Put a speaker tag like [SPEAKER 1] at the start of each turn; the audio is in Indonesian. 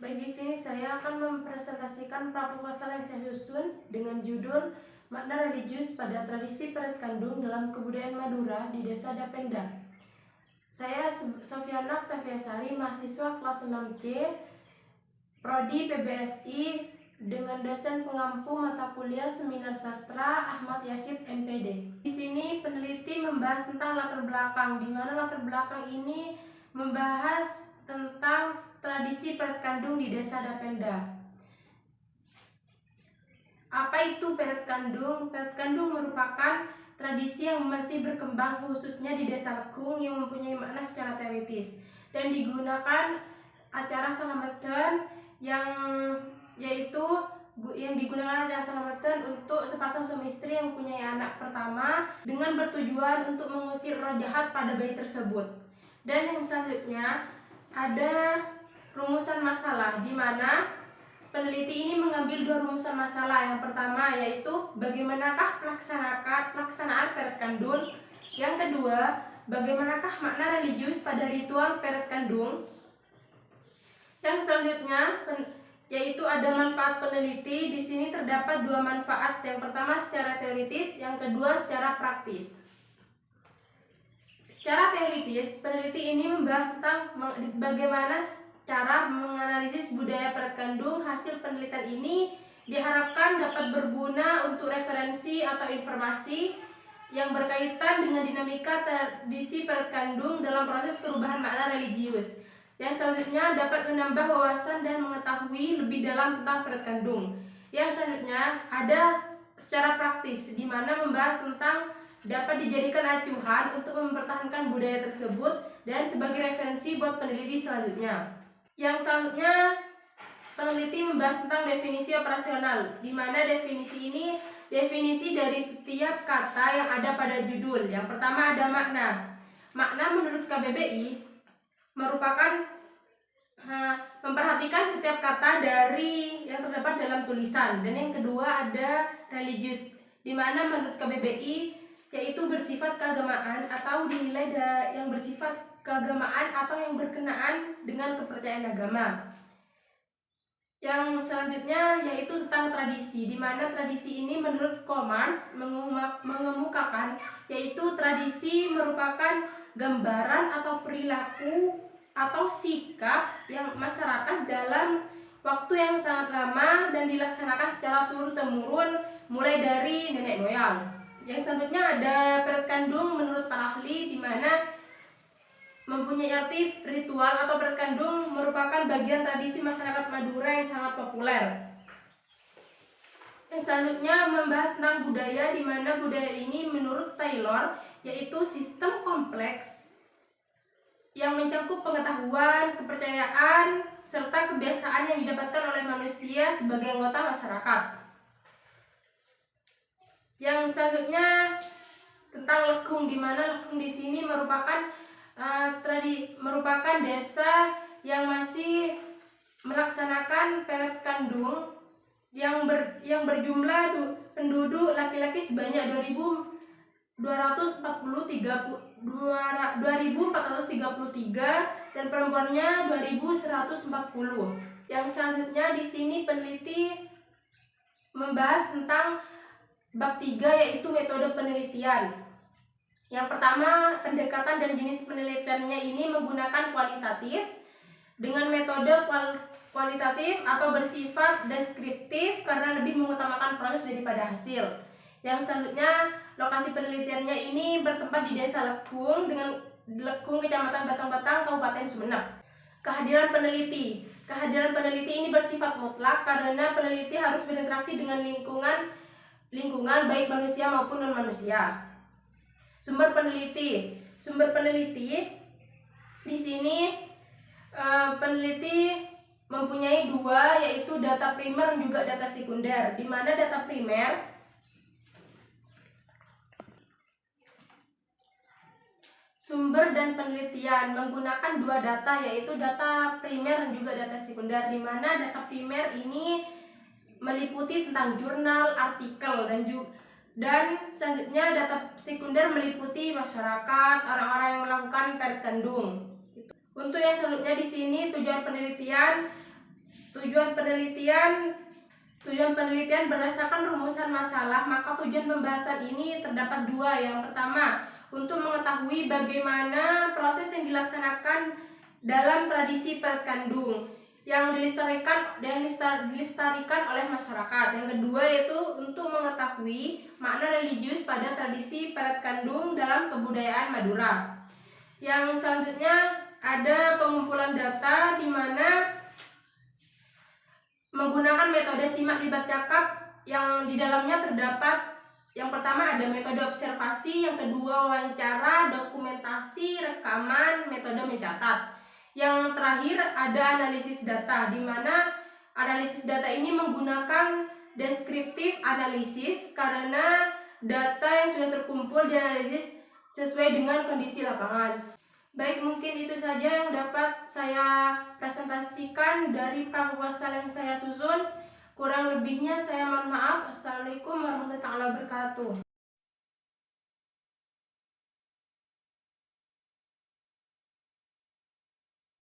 [SPEAKER 1] Baik, di sini saya akan mempresentasikan proposal yang saya susun dengan judul Makna Religius pada Tradisi Peret Kandung dalam Kebudayaan Madura di Desa Dapenda. Saya Sofiana Octaviasari, mahasiswa kelas 6C, Prodi PBSI, dengan dosen pengampu mata kuliah Seminar Sastra Ahmad Yasid MPD. Di sini peneliti membahas tentang latar belakang, di mana latar belakang ini membahas tentang tradisi peret kandung di Desa Dapenda. Apa itu peret kandung? Peret kandung merupakan tradisi yang masih berkembang khususnya di Desa Lekung yang mempunyai makna secara teoritis dan digunakan acara salamatan yang digunakan acara salamatan untuk sepasang suami istri yang mempunyai anak pertama dengan bertujuan untuk mengusir roh jahat pada bayi tersebut. Dan yang selanjutnya ada rumusan masalah, di mana peneliti ini mengambil dua rumusan masalah. Yang pertama yaitu bagaimanakah pelaksanaan peret kandung. Yang kedua, bagaimanakah makna religius pada ritual peret kandung. Yang selanjutnya yaitu ada manfaat peneliti. Di sini terdapat dua manfaat. Yang pertama secara teoritis, yang kedua secara praktis. Secara teoritis, peneliti ini membahas tentang bagaimana cara menganalisis budaya peret kandung. Hasil penelitian ini diharapkan dapat berguna untuk referensi atau informasi yang berkaitan dengan dinamika tradisi peret kandung dalam proses perubahan makna religius. Yang selanjutnya dapat menambah wawasan dan mengetahui lebih dalam tentang peret kandung. Yang selanjutnya ada secara praktis, di mana membahas tentang dapat dijadikan acuan untuk mempertahankan budaya tersebut dan sebagai referensi buat peneliti selanjutnya. Yang selanjutnya peneliti membahas tentang definisi operasional, di mana definisi ini definisi dari setiap kata yang ada pada judul. Yang pertama ada makna. Makna menurut KBBI merupakan memperhatikan setiap kata dari yang terdapat dalam tulisan. Dan yang kedua ada religius, di mana menurut KBBI yaitu bersifat keagamaan atau dinilai yang bersifat keagamaan atau yang berkenaan dengan kepercayaan agama. Yang selanjutnya yaitu tentang tradisi, di mana tradisi ini menurut Komans mengemukakan yaitu tradisi merupakan gambaran atau perilaku atau sikap yang masyarakat dalam waktu yang sangat lama dan dilaksanakan secara turun-temurun mulai dari nenek moyang. Yang selanjutnya ada peret kandung menurut para ahli, di mana mempunyai arti ritual atau peret kandung merupakan bagian tradisi masyarakat Madura yang sangat populer. Yang selanjutnya membahas tentang budaya, di mana budaya ini menurut Taylor yaitu sistem kompleks yang mencakup pengetahuan, kepercayaan, serta kebiasaan yang didapatkan oleh manusia sebagai anggota masyarakat. Yang selanjutnya tentang Lekung, di mana Lekung di sini merupakan merupakan desa yang masih melaksanakan peret kandung yang berjumlah penduduk laki-laki sebanyak 2.433 dan perempuannya 2.140. Yang selanjutnya di sini peneliti membahas tentang bab 3 yaitu metode penelitian. Yang pertama, pendekatan dan jenis penelitiannya ini menggunakan kualitatif dengan metode kualitatif atau bersifat deskriptif karena lebih mengutamakan proses daripada hasil. Yang selanjutnya, lokasi penelitiannya ini bertempat di Desa Lekung dengan Lekung, Kecamatan Batang-Batang, Kabupaten Sumeneb. Kehadiran peneliti. Kehadiran peneliti ini bersifat mutlak karena peneliti harus berinteraksi dengan lingkungan baik manusia maupun non-manusia. Sumber peneliti. Sumber peneliti di sini peneliti mempunyai dua, yaitu data primer dan juga data sekunder. Di mana data primer sumber dan penelitian menggunakan dua data, yaitu data primer dan juga data sekunder. Di mana data primer ini meliputi tentang jurnal, artikel, dan selanjutnya data sekunder meliputi masyarakat, orang-orang yang melakukan peret kandung. Untuk yang selanjutnya di sini tujuan penelitian Tujuan penelitian berdasarkan rumusan masalah, maka tujuan pembahasan ini terdapat dua. Yang pertama, untuk mengetahui bagaimana proses yang dilaksanakan dalam tradisi Peret Kandung yang dilestarikan oleh masyarakat. Yang kedua yaitu untuk mengetahui makna religius pada tradisi Peret Kandung dalam kebudayaan Madura. Yang selanjutnya ada pengumpulan data di mana menggunakan metode simak libat cakap yang di dalamnya terdapat yang pertama ada metode observasi, yang kedua wawancara, dokumentasi, rekaman, metode mencatat. Yang terakhir ada analisis data, di mana analisis data ini menggunakan deskriptif analisis karena data yang sudah terkumpul dianalisis sesuai dengan kondisi lapangan. Baik, mungkin itu saja yang dapat saya presentasikan dari proposal yang saya susun. Kurang lebihnya saya mohon maaf. Assalamualaikum warahmatullahi wabarakatuh.